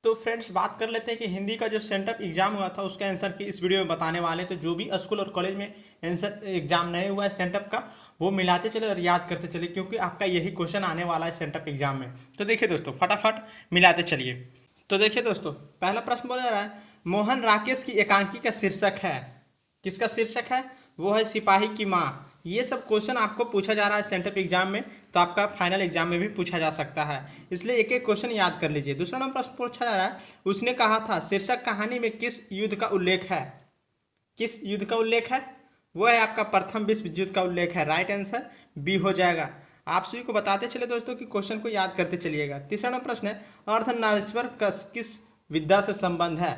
तो फ्रेंड्स बात कर लेते हैं कि हिंदी का जो सेंटअप एग्जाम हुआ था उसका आंसर की इस वीडियो में बताने वाले हैं। तो जो भी स्कूल और कॉलेज में आंसर एग्जाम नहीं हुआ है सेंटअप का, वो मिलाते चले और याद करते चले, क्योंकि आपका यही क्वेश्चन आने वाला है सेंटअप एग्जाम में। तो देखिए दोस्तों, फटाफट मिलाते चलिए। तो देखिए दोस्तों, पहला प्रश्न बोला जा रहा है, मोहन राकेश की एकांकी का शीर्षक है। किसका शीर्षक है? वो है सिपाही की माँ। ये सब क्वेश्चन आपको पूछा जा रहा है सेंटअप एग्जाम में, तो आपका फाइनल एग्जाम में भी पूछा जा सकता है, इसलिए एक एक क्वेश्चन याद कर लीजिए। दूसरा नंबर प्रश्न पूछा जा रहा है, उसने कहा था शीर्षक कहानी में किस युद्ध का उल्लेख है? किस युद्ध का उल्लेख है? वो है आपका प्रथम विश्व युद्ध का उल्लेख है। राइट आंसर बी हो जाएगा। आप सभी को बताते चले दोस्तों कि क्वेश्चन को याद करते चलिएगा। तीसरा नंबर प्रश्न है, अर्धनारीश्वर का किस विद्या से संबंध है?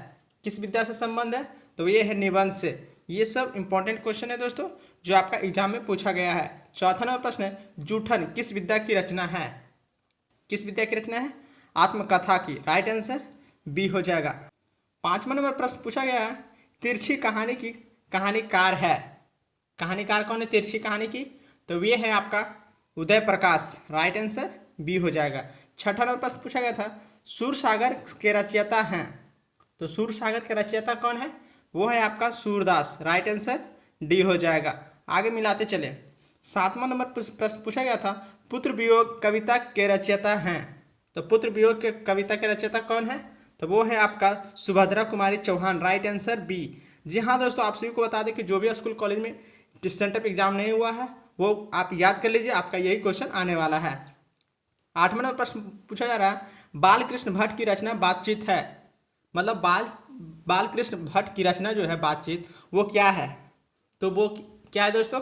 किस विद्या से संबंध है? तो ये है निबंध से। ये सब इंपॉर्टेंट क्वेश्चन है दोस्तों, जो आपका एग्जाम में पूछा गया है। चौथा नंबर प्रश्न है, जूठन किस विद्या की रचना है? किस विद्या की रचना है? आत्मकथा की। राइट आंसर बी हो जाएगा। पांचवा नंबर प्रश्न पूछा गया है, तिरछी कहानी की कहानीकार है। कहानीकार कौन है तिरछी कहानी की? तो ये है आपका Uday Prakash. Right answer B हो जाएगा। छठा नंबर प्रश्न पूछा गया था, सूरसागर के रचयिता हैं। तो सूरसागर के रचयिता कौन है? वो है आपका सूरदास। राइट आंसर डी हो जाएगा। आगे मिलाते चले। सातवां नंबर प्रश्न पूछा गया था, पुत्र वियोग कविता के रचयिता हैं। तो पुत्र वियोग के कविता के रचयिता कौन है? तो वो है आपका Subhadra Kumari Chauhan. Right answer B. जी हाँ दोस्तों, आप सभी को बता दें कि जो भी स्कूल कॉलेज में सेंटअप एग्जाम नहीं हुआ है वो आप याद कर लीजिए, आपका यही क्वेश्चन आने वाला है। आठवां नंबर प्रश्न पूछा जा रहा है, बाल कृष्ण भट्ट की रचना बातचीत है। मतलब बाल कृष्ण भट्ट की रचना जो है बातचीत, वो क्या है? तो वो क्या है दोस्तों?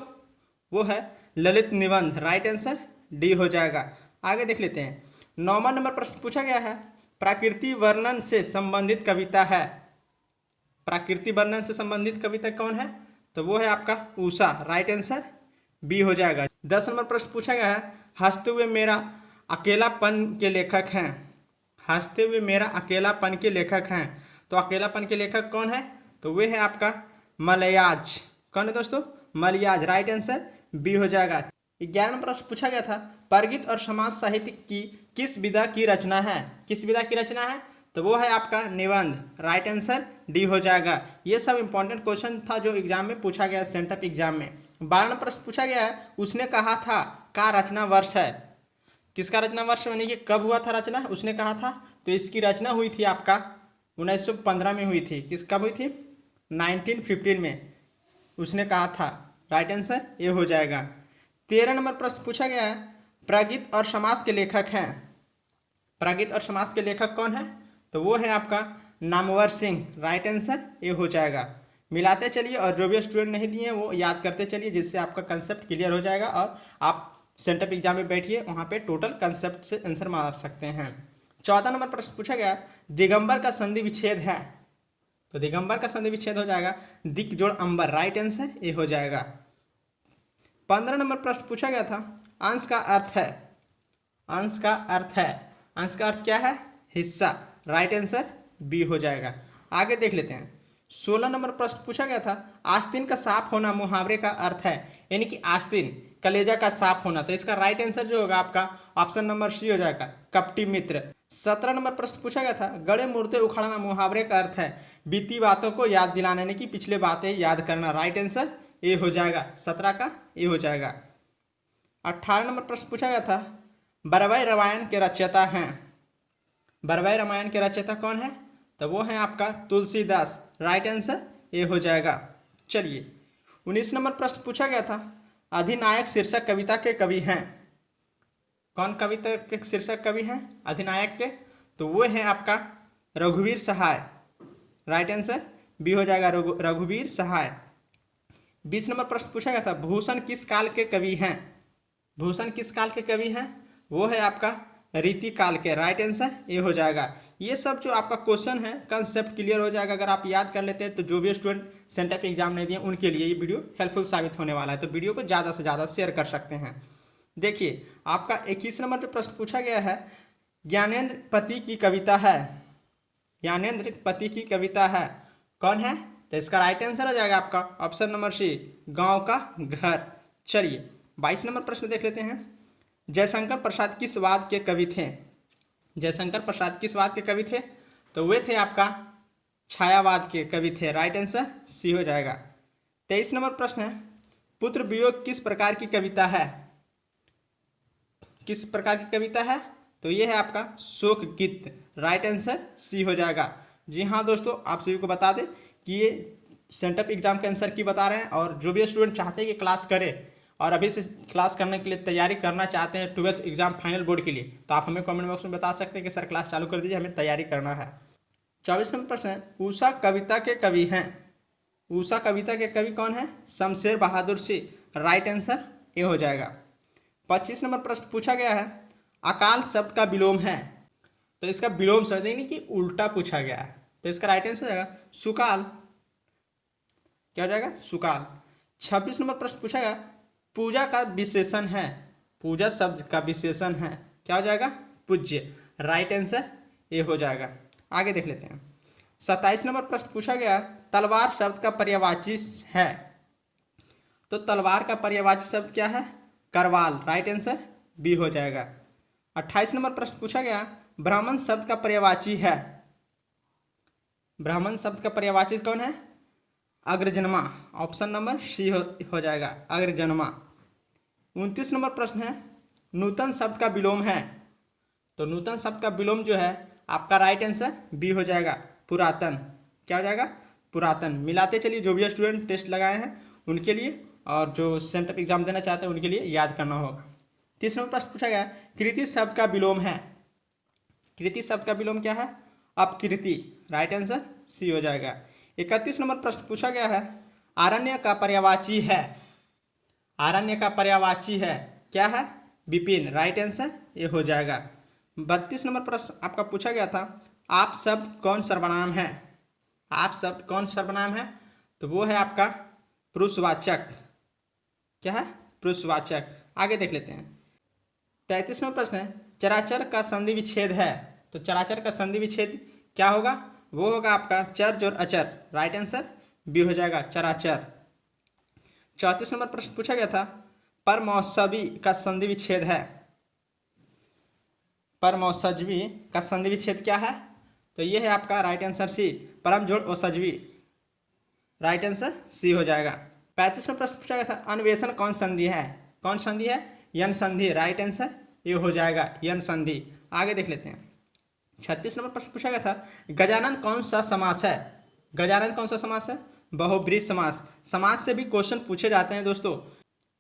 वो है ललित निबंध। राइट आंसर डी हो जाएगा। आगे देख लेते हैं। नौवां नंबर प्रश्न पूछा गया है, प्राकृतिक वर्णन से संबंधित कविता है। प्राकृतिक वर्णन से संबंधित कविता कौन है? तो वो है आपका उषा। राइट आंसर बी हो जाएगा। 10 नंबर प्रश्न पूछा गया है, हंसते हुए मेरा अकेलापन के लेखक हैं। हंसते हुए मेरा अकेलापन के लेखक हैं। तो अकेलापन के लेखक कौन है? तो वे है आपका मलयाज। कौन है दोस्तों? मलयाज। राइट आंसर बी हो जाएगा। 11 नंबर प्रश्न पूछा गया था, परगित और समाज साहित्य की किस विधा की रचना है? किस विधा की रचना है? तो वो है आपका निबंध। राइट आंसर डी हो जाएगा। ये सब इंपॉर्टेंट क्वेश्चन था जो एग्जाम में पूछा गया सेंटअप एग्जाम में। 12 नंबर प्रश्न पूछा गया है, उसने कहा था का रचना वर्ष है। किसका रचना वर्ष यानी कि कब हुआ था रचना? उसने कहा था। तो इसकी रचना हुई थी आपका 1915 में हुई थी। कब हुई थी? 1915 में उसने कहा था। राइट आंसर ये हो जाएगा। 13 नंबर प्रश्न पूछा गया है, प्रागीत और समास के लेखक हैं। प्रागीत और समास के लेखक कौन है? तो वो है आपका नामवर सिंह। राइट आंसर ये हो जाएगा। मिलाते चलिए और जो भी स्टूडेंट नहीं दिए हैं वो याद करते चलिए, जिससे आपका कंसेप्ट क्लियर हो जाएगा और आप सेंटअप एग्जाम में बैठिए, वहाँ पे टोटल कंसेप्ट से आंसर मार सकते हैं। 14 नंबर प्रश्न पूछा गया, दिगंबर का संधि विच्छेद है। तो दिगंबर का संधि विच्छेद हो जाएगा दिक जोड़ अंबर। राइट आंसर ये हो जाएगा। 15 नंबर प्रश्न पूछा गया था, अंश का अर्थ है। अंश का अर्थ है। अंश का अर्थ क्या है? हिस्सा। राइट आंसर बी हो जाएगा। आगे देख लेते हैं। 16 नंबर प्रश्न पूछा गया था, आस्तीन का साफ होना मुहावरे का अर्थ है। यानी कि आस्तीन कलेजा का साफ होना। तो इसका राइट आंसर जो होगा आपका ऑप्शन नंबर सी हो जाएगा, कपटी मित्र। 17 नंबर प्रश्न पूछा गया था, गड़े मुर्दे उखाड़ना मुहावरे का अर्थ है बीती बातों को याद दिलाना, यानी कि पिछले बातें याद करना। राइट आंसर ए हो जाएगा। 17 का ए हो जाएगा। 18 नंबर प्रश्न पूछा गया था, बरवाई रामायण के रचयिता हैं। बरवाई रामायण के रचयिता कौन है? तो वो है आपका तुलसीदास। राइट आंसर ए हो जाएगा। चलिए 19 नंबर प्रश्न पूछा गया था, अधिनायक शीर्षक कविता के कवि हैं। कौन कविता के शीर्षक कवि हैं अधिनायक के? तो वो है आपका रघुवीर सहाय। राइट आंसर बी हो जाएगा, रघुवीर सहाय। 20 नंबर प्रश्न पूछा गया था, भूषण किस काल के कवि हैं। भूषण किस काल के कवि हैं? वो है आपका रीति काल के। राइट आंसर ये हो जाएगा। ये सब जो आपका क्वेश्चन है कंसेप्ट क्लियर हो जाएगा अगर आप याद कर लेते हैं। तो जो भी स्टूडेंट सेंटअप एग्जाम नहीं दिए उनके लिए ये वीडियो हेल्पफुल साबित होने वाला है। तो वीडियो को ज़्यादा से ज़्यादा शेयर कर सकते हैं। देखिए आपका 21 नंबर जो प्रश्न पूछा गया है, ज्ञानेंद्र पति की कविता है। ज्ञानेंद्र पति की कविता है कौन है? तो इसका राइट आंसर हो जाएगा आपका ऑप्शन नंबर सी, गाँव का घर। चलिए 22 नंबर प्रश्न देख लेते हैं, जयशंकर प्रसाद किस वाद के कवि थे। जयशंकर प्रसाद किस वाद के कवि थे? तो वे थे आपका छायावाद के कवि थे। राइट आंसर सी हो जाएगा। 23 नंबर प्रश्न है, पुत्र वियोग किस प्रकार की कविता है? किस प्रकार की कविता है? तो ये है आपका शोक गीत। राइट आंसर सी हो जाएगा। जी हाँ दोस्तों, आप सभी को बता दें कि ये सेंटअप एग्जाम के आंसर की बता रहे हैं, और जो भी स्टूडेंट चाहते हैं कि क्लास करें और अभी से क्लास करने के लिए तैयारी करना चाहते हैं 12th एग्जाम फाइनल बोर्ड के लिए, तो आप हमें कमेंट बॉक्स में बता सकते हैं कि सर क्लास चालू कर दीजिए, हमें तैयारी करना है। 24 नंबर प्रश्न है, उषा कविता के कवि हैं। उषा कविता के कवि कौन है? Shamsher Bahadur Singh. Right answer A हो जाएगा। 25 नंबर प्रश्न पूछा गया है, अकाल शब्द का विलोम है। तो इसका विलोम शब्द यानी कि उल्टा पूछा गया है, तो इसका राइट आंसर हो जाएगा सुकाल। क्या हो जाएगा? सुकाल। 26 नंबर प्रश्न पूछा गया, पूजा का विशेषण है। पूजा शब्द का विशेषण है, क्या हो जाएगा? पूज्य। राइट आंसर ए हो जाएगा। आगे देख लेते हैं। 27 नंबर प्रश्न पूछा गया, तलवार शब्द का पर्यायवाची है। तो तलवार का पर्यायवाची शब्द क्या है? करवाल। राइट आंसर बी हो जाएगा। 28 नंबर प्रश्न पूछा गया, ब्राह्मण शब्द का पर्यायवाची है। ब्राह्मण शब्द का पर्यायवाची कौन है? अग्रजन्मा। ऑप्शन नंबर सी हो जाएगा, अग्रजन्मा। 29 नंबर प्रश्न है, नूतन शब्द का विलोम है। तो नूतन शब्द का विलोम जो है आपका राइट आंसर बी हो जाएगा, पुरातन। क्या हो जाएगा? पुरातन। मिलाते चलिए, जो भी स्टूडेंट टेस्ट लगाए हैं उनके लिए और जो सेंटअप एग्जाम देना चाहते हैं उनके लिए याद करना होगा। 30 नंबर प्रश्न पूछा गया, कृति शब्द का विलोम है। कृति शब्द का विलोम क्या है? अपकृति। राइट आंसर सी हो जाएगा। 31 नंबर प्रश्न पूछा गया है, आरण्य का पर्यायवाची है। आरण्य का पर्यायवाची है, क्या है? विपिन। राइट आंसर ये हो जाएगा। 32 नंबर प्रश्न आपका पूछा गया था, आप शब्द कौन सर्वनाम है? आप शब्द कौन सर्वनाम है? तो वो है आपका पुरुषवाचक। क्या है? पुरुषवाचक। आगे देख लेते हैं। 33 नंबर प्रश्न है, चराचर का संधि विच्छेद है। तो चराचर का संधि विच्छेद क्या होगा? वो होगा आपका चर जोड़ अचर। राइट आंसर बी हो जाएगा, चराचर। 34 नंबर प्रश्न पूछा गया था, परमौसवी का संधि विच्छेद है। परमौसवी का संधि विच्छेद क्या है? तो ये है आपका राइट आंसर सी, परम जोड़ औसजवी। राइट आंसर सी हो जाएगा। 35 नंबर प्रश्न पूछा गया था, अन्वेषण कौन संधि है? कौन संधि है? यन संधि। राइट आंसर ये हो जाएगा, यन संधि। आगे देख लेते हैं। 36 नंबर प्रश्न पूछा गया था, गजानन कौन सा समास है? गजानन कौन सा समास है? बहुब्रीहि समास। समास से भी क्वेश्चन पूछे जाते हैं दोस्तों।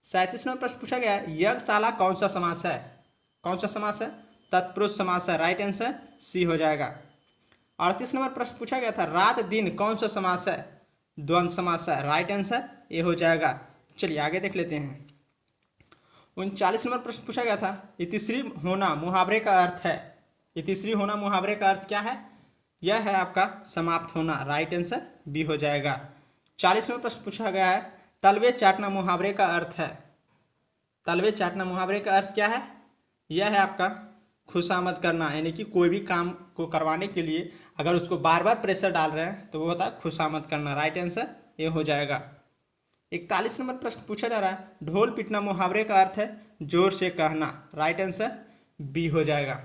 37 नंबर प्रश्न पूछा गया, यज्ञशाला कौन सा समास है? कौन सा समास है? तत्पुरुष समास है। राइट आंसर सी हो जाएगा। 38 नंबर प्रश्न पूछा गया था, रात दिन कौन सा समास है? द्वंद्व समास है। राइट आंसर ये हो जाएगा। चलिए आगे देख लेते हैं। 39 नंबर प्रश्न पूछा गया था, इतिश्री होना मुहावरे का अर्थ है। इतिश्री होना मुहावरे का अर्थ क्या है? यह है आपका समाप्त होना। राइट आंसर बी हो जाएगा। 40 नंबर प्रश्न पूछा गया है, तलवे चाटना मुहावरे का अर्थ है। तलवे चाटना मुहावरे का अर्थ क्या है? यह है आपका खुशामद करना, यानी कि कोई भी काम को करवाने के लिए अगर उसको बार बार प्रेशर डाल रहे हैं तो वो होता है खुशामद करना। राइट आंसर ये हो जाएगा। 41 नंबर प्रश्न पूछा जा रहा है, ढोल पीटना मुहावरे का अर्थ है जोर से कहना। राइट आंसर बी हो जाएगा।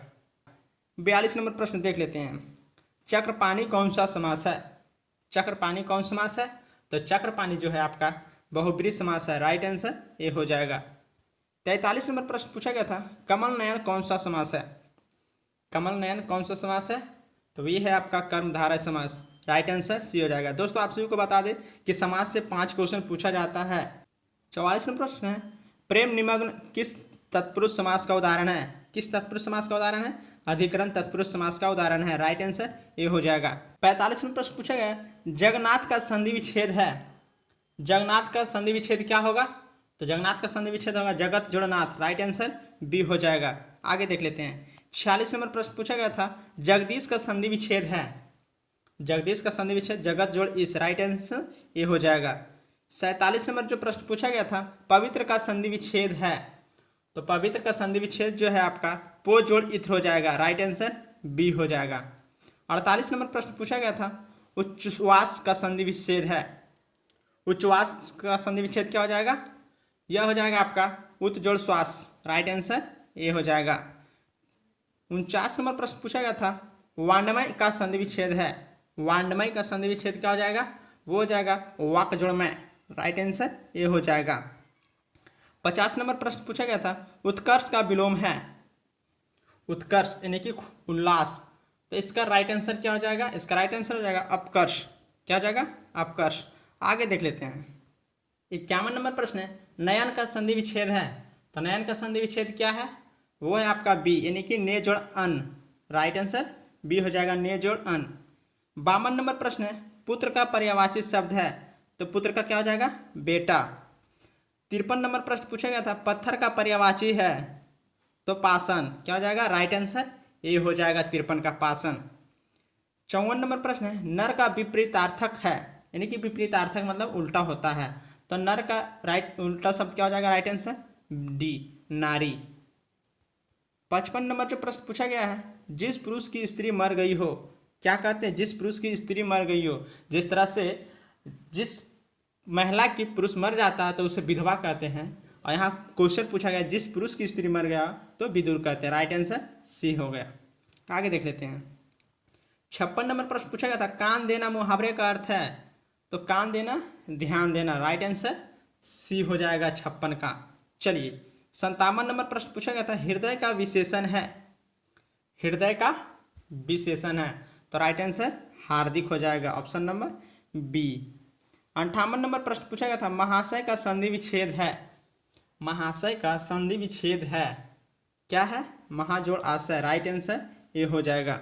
42 नंबर प्रश्न देख लेते हैं, चक्रपाणी कौन सा समास है? चक्रपाणी कौन समास है? तो चक्रपाणी जो है आपका बहुब्रीहि समास है। राइट आंसर ये हो जाएगा। 43 नंबर प्रश्न पूछा गया था, कमल नयन कौन सा समास है? कमल नयन कौन सा समास है? तो ये है आपका कर्मधारय समास। राइट आंसर सी हो जाएगा। दोस्तों आप सभी को बता दें कि समास से 5 क्वेश्चन पूछा जाता है। 44 नंबर प्रश्न है, प्रेम निमग्न किस तत्पुरुष समास का उदाहरण है? किस तत्पुरुष समास का उदाहरण है? अधिकरण तत्पुरुष समास का उदाहरण है। राइट आंसर ये हो जाएगा। 45 नंबर प्रश्न पूछा गया, जगन्नाथ का संधि विच्छेद है। जगन्नाथ का संधि विच्छेद क्या होगा? तो जगन्नाथ का संधि विच्छेद होगा जगत जोड़नाथ। राइट आंसर बी हो जाएगा। आगे देख लेते हैं। 46 नंबर प्रश्न पूछा गया था, जगदीश का संधि विच्छेद है। जगदीश का संधि विच्छेद जगत जोड़ इस। राइट आंसर ये हो जाएगा। 47 नंबर जो प्रश्न पूछा गया था, पवित्र का संधि विच्छेद है। तो पवित्र का संधि विच्छेद जो है आपका पो जोड़ इत्र हो जाएगा। राइट आंसर बी हो जाएगा। 48 नंबर प्रश्न पूछा गया था, उच्छ्वास का संधि विच्छेद है। उच्छ्वास का संधि विच्छेद क्या हो जाएगा? यह हो जाएगा आपका उत जोड़ श्वास। राइट आंसर ये हो जाएगा। 49 नंबर प्रश्न पूछा गया था, वाण्डमय का संधि विच्छेद है, वाण्डमय का संधि विच्छेद क्या हो जाएगा, वो हो जाएगा वाक्जोड़मय। राइट आंसर ये हो जाएगा। 50 नंबर प्रश्न पूछा गया था, उत्कर्ष का विलोम है, उत्कर्ष यानी कि उल्लास, तो इसका राइट आंसर क्या हो जाएगा, इसका राइट आंसर हो जाएगा अपकर्ष। क्या हो जाएगा, अपकर्ष। आगे देख लेते हैं। 51 नंबर प्रश्न है, नयन का संधि विच्छेद है, तो नयन का संधि विच्छेद क्या है, वो है आपका बी यानी कि ने जोड़ अन। राइट आंसर बी हो जाएगा, ने जोड़ अन। 52 नंबर प्रश्न है, पुत्र का पर्यायवाची शब्द है, तो पुत्र का क्या हो जाएगा, बेटा। 53 नंबर प्रश्न पूछा गया था, पत्थर का पर्यायवाची है, तो पाषाण। क्या हो जाएगा, राइट आंसर ये हो जाएगा 53 का पाषाण। 54 नंबर प्रश्न है, नर का विपरीतार्थक है, यानी कि विपरीतार्थक मतलब उल्टा होता है, तो नर का राइट उल्टा शब्द क्या हो जाएगा, राइट आंसर डी नारी। 55 नंबर जो प्रश्न पूछा गया है, जिस पुरुष की स्त्री मर गई हो, क्या कहते हैं, जिस पुरुष की स्त्री मर गई हो। जिस तरह से जिस महिला की पुरुष मर जाता है तो उसे विधवा कहते हैं, और यहाँ क्वेश्चन पूछा गया जिस पुरुष की स्त्री मर गया तो विदुर कहते हैं। राइट आंसर सी हो गया। आगे देख लेते हैं। 56 नंबर प्रश्न पूछा गया था, कान देना मुहावरे का अर्थ है, तो कान देना ध्यान देना। राइट आंसर सी हो जाएगा 56 का। चलिए 57 नंबर प्रश्न पूछा गया था, हृदय का विशेषण है, हृदय का विशेषण है, तो राइट आंसर हार्दिक हो जाएगा, ऑप्शन नंबर बी। 58 नंबर प्रश्न पूछा गया था, महाशय का संधि विच्छेद है, महाशय का संधि विच्छेद है, क्या है, महाजोड़ आशय। राइट आंसर ये हो जाएगा।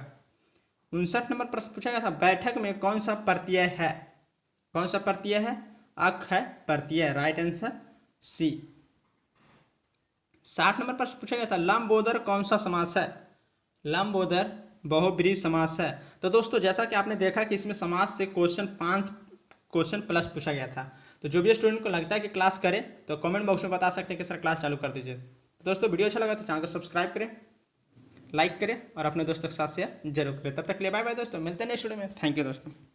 59 नंबर प्रश्न पूछा गया था, बैठक में कौन सा प्रत्यय है, कौन सा प्रत्यय है, अक है प्रत्यय। Right answer C. 60 नंबर प्रश्न पूछा गया था, लंबोदर कौन सा समास है, लंबोदर बहुब्रीहि समास है। तो दोस्तों जैसा कि आपने देखा कि इसमें समास से क्वेश्चन 5 क्वेश्चन प्लस पूछा गया था, तो जो भी स्टूडेंट को लगता है कि क्लास करें तो कमेंट बॉक्स में बता सकते हैं कि सर क्लास चालू कर दीजिए। दोस्तों वीडियो अच्छा लगा तो चैनल को सब्सक्राइब करें, लाइक करें और अपने दोस्तों के साथ शेयर जरूर करें। तब तक के लिए बाय बाय दोस्तों, मिलते हैं नेक्स्ट वीडियो में। थैंक यू दोस्तों।